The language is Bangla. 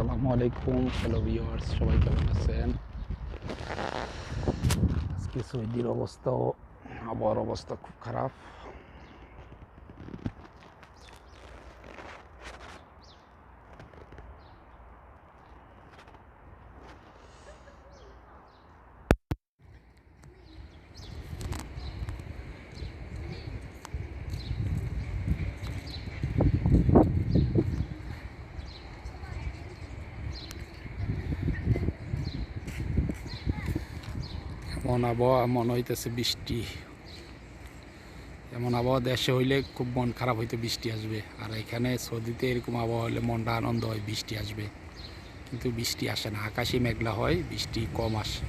আসসালামু আলাইকুম হ্যালো ভিউয়ার্স, সবাই কেমন আছেন? আজকে সৌদির অবস্থাও আবহাওয়ার অবস্থা খুব খারাপ। এমন আবহাওয়া মনে হইতেছে বৃষ্টি, এমন আবহাওয়া দেশে হইলে খুব মন খারাপ হইতে বৃষ্টি আসবে, আর এখানে সৌদিতে এরকম আবহাওয়া হলে মনটা আনন্দ হয় বৃষ্টি আসবে, কিন্তু বৃষ্টি আসে না। আকাশে মেঘলা হয়, বৃষ্টি কম আসে।